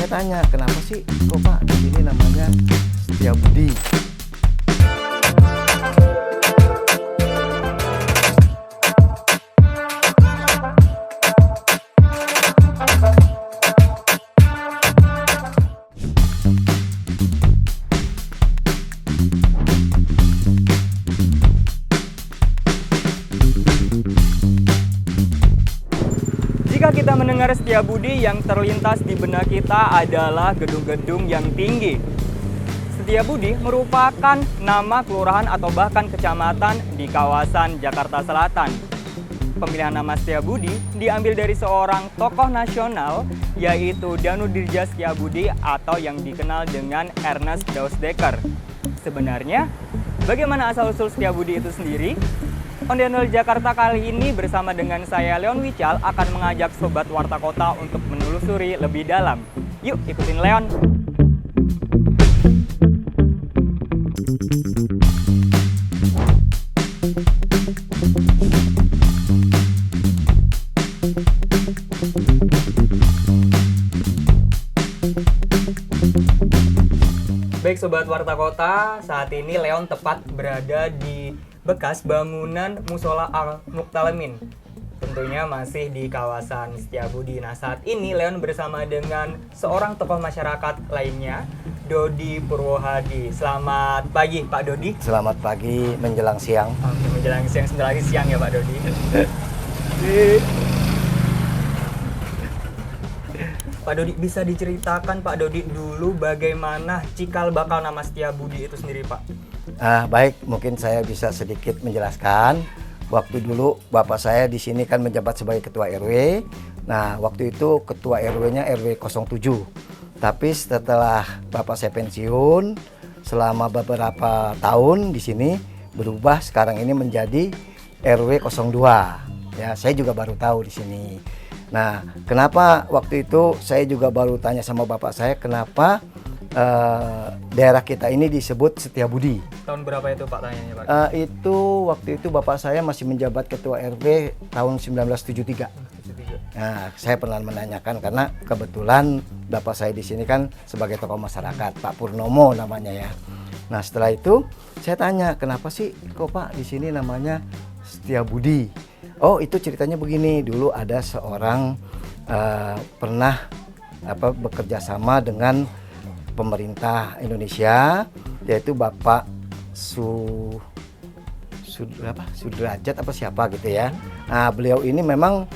saya tanya, kenapa sih kok Pak di sini namanya Setiabudi? Jika kita mendengar Setiabudi, yang terlintas di benak kita adalah gedung-gedung yang tinggi. Setiabudi merupakan nama kelurahan atau bahkan kecamatan di kawasan Jakarta Selatan. Pemilihan nama Setiabudi diambil dari seorang tokoh nasional, yaitu Danu Dirja Setiabudi atau yang dikenal dengan Ernest Dausdekker. Sebenarnya, bagaimana asal-usul Setiabudi itu sendiri? Ondenol Jakarta kali ini bersama dengan saya Leon Wical akan mengajak Sobat Warta Kota untuk menelusuri lebih dalam. Yuk ikutin Leon! Baik Sobat Warta Kota, saat ini Leon tepat berada di bekas bangunan Musola Al-Muktalamin. Tentunya masih di kawasan Setiabudi. Nah, saat ini Leon bersama dengan seorang tokoh masyarakat lainnya, Dodi Purwohadi. Selamat pagi Pak Dodi. Selamat pagi menjelang siang. Oke, menjelang siang, sebentar lagi siang ya Pak Dodi. Pak Dodi, bisa diceritakan Pak Dodi dulu bagaimana cikal bakal nama Setiabudi itu sendiri Pak? Baik, mungkin saya bisa sedikit menjelaskan. Waktu dulu bapak saya di sini kan menjabat sebagai ketua RW. Nah, waktu itu ketua RW-nya RW 07. Tapi setelah bapak saya pensiun, selama beberapa tahun di sini berubah sekarang ini menjadi RW 02. Ya, saya juga baru tahu di sini. Nah, kenapa waktu itu saya juga baru tanya sama bapak saya kenapa daerah kita ini disebut Setiabudi. Tahun berapa itu Pak tanyanya Pak? Waktu itu bapak saya masih menjabat ketua RW tahun 1973. Nah, saya pernah menanyakan karena kebetulan bapak saya di sini kan sebagai tokoh masyarakat, Pak Purnomo namanya ya. Nah, setelah itu saya tanya, kenapa sih kok Pak di sini namanya Setiabudi? Oh, itu ceritanya begini. Dulu ada seorang pernah bekerja sama dengan pemerintah Indonesia, yaitu Bapak Sudrajat apa siapa gitu ya. Nah, beliau ini memang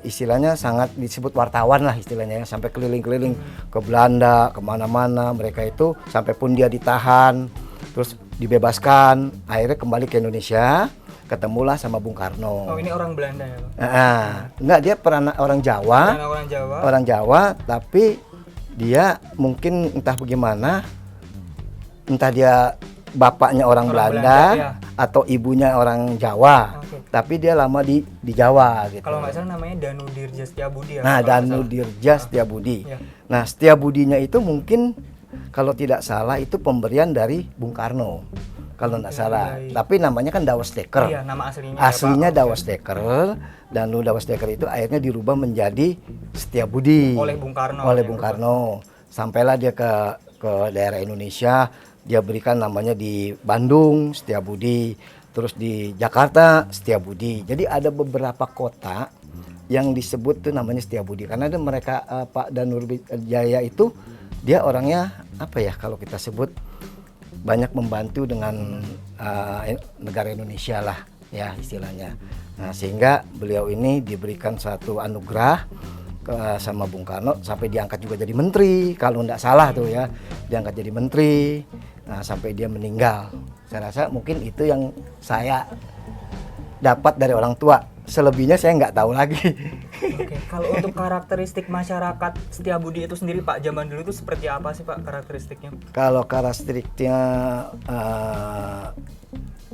istilahnya sangat disebut wartawan lah istilahnya ya, sampai keliling-keliling ke Belanda, kemana-mana. Mereka itu sampai pun dia ditahan, terus dibebaskan, akhirnya kembali ke Indonesia, ketemulah sama Bung Karno. Oh, ini orang Belanda ya Pak? Enggak, dia orang Jawa. Orang Jawa, tapi dia mungkin entah bagaimana, entah dia bapaknya orang Belanda ya, atau ibunya orang Jawa, tapi dia lama di Jawa gitu. Kalau nggak salah namanya Danu Dirja Setiabudi ya. Nah, Danu Dirja Setiabudi. Ya. Nah, Setiabudinya itu mungkin kalau tidak salah itu pemberian dari Bung Karno. Kalau nggak salah, tapi namanya kan Dausdekker. Iya, nama aslinya. Aslinya Dausdekker, dan Dausdekker itu akhirnya dirubah menjadi Setiabudi oleh Bung Karno. Bung Karno. Sampailah dia ke daerah Indonesia, dia berikan namanya di Bandung Setiabudi, terus di Jakarta Setiabudi. Jadi ada beberapa kota yang disebut tuh namanya Setiabudi karena ada mereka Pak Danur Jaya itu dia orangnya apa ya kalau kita sebut banyak membantu dengan negara Indonesia lah ya istilahnya. Nah, sehingga beliau ini diberikan satu anugerah sama Bung Karno sampai diangkat juga jadi menteri kalau tidak salah tuh ya, diangkat jadi menteri. Nah, sampai dia meninggal. Saya rasa mungkin itu yang saya dapat dari orang tua. Selebihnya saya nggak tahu lagi. Oke, kalau untuk karakteristik masyarakat Setiabudi itu sendiri Pak, zaman dulu itu seperti apa sih Pak karakteristiknya? Kalau karakteristiknya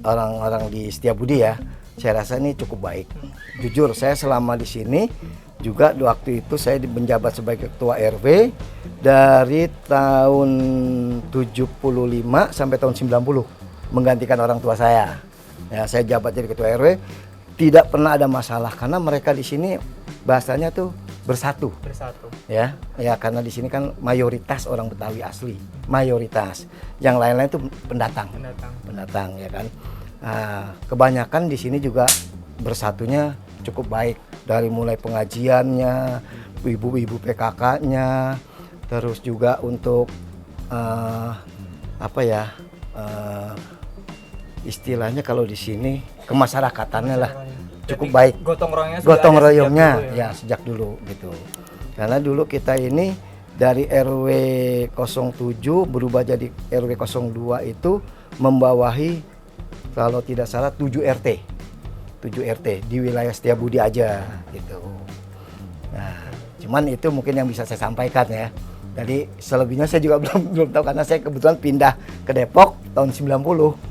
orang-orang di Setiabudi ya, saya rasa ini cukup baik. Jujur, saya selama di sini juga waktu itu saya menjabat sebagai ketua RW dari tahun 75 sampai tahun 90 menggantikan orang tua saya. Ya, saya jabat jadi ketua RW. Tidak pernah ada masalah karena mereka di sini bahasanya tuh bersatu. Bersatu. Ya karena di sini kan mayoritas orang Betawi asli, mayoritas. Yang lain-lain itu pendatang ya kan. Nah, kebanyakan di sini juga bersatunya cukup baik, dari mulai pengajiannya, ibu-ibu PKK-nya, terus juga untuk istilahnya kalau di sini kemasyarakatannya lah cukup baik. Gotong royongnya sejak dulu gitu. Karena dulu kita ini dari RW 07 berubah jadi RW 02 itu membawahi kalau tidak salah 7 RT di wilayah Setiabudi aja gitu. Nah, cuman itu mungkin yang bisa saya sampaikan ya. Jadi selebihnya saya juga belum tahu karena saya kebetulan pindah ke Depok tahun 90.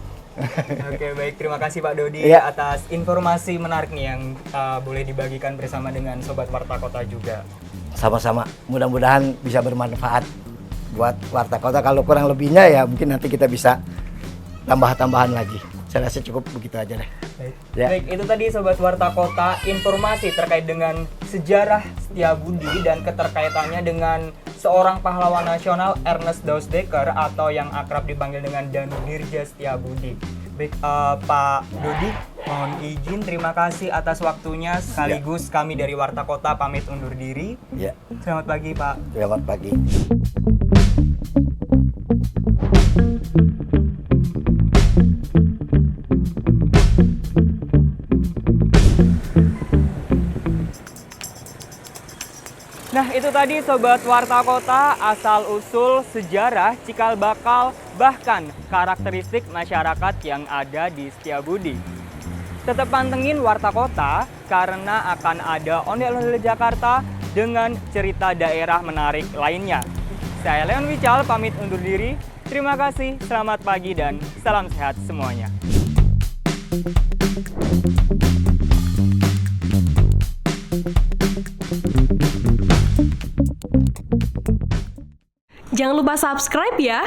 Oke, baik, terima kasih Pak Dodi atas informasi menarik nih yang boleh dibagikan bersama dengan Sobat Warta Kota juga. Sama-sama, mudah-mudahan bisa bermanfaat buat Warta Kota. Kalau kurang lebihnya ya mungkin nanti kita bisa tambah-tambahan lagi. Saya rasa cukup begitu aja deh. Baik, itu tadi Sobat Warta Kota informasi terkait dengan sejarah Setiabudi dan keterkaitannya dengan seorang pahlawan nasional Ernest Dausdekker atau yang akrab dipanggil dengan Danu Dirja Setiabudi. Baik, Pak Dodi, mohon izin terima kasih atas waktunya sekaligus kami dari Warta Kota pamit undur diri. Ya. Selamat pagi, Pak. Selamat pagi. Nah, itu tadi Sobat Warta Kota, asal-usul sejarah, cikal bakal, bahkan karakteristik masyarakat yang ada di Setiabudi. Tetap pantengin Warta Kota karena akan ada ondel-ondel Jakarta dengan cerita daerah menarik lainnya. Saya Leon Wical pamit undur diri. Terima kasih, selamat pagi dan salam sehat semuanya. Jangan lupa subscribe ya.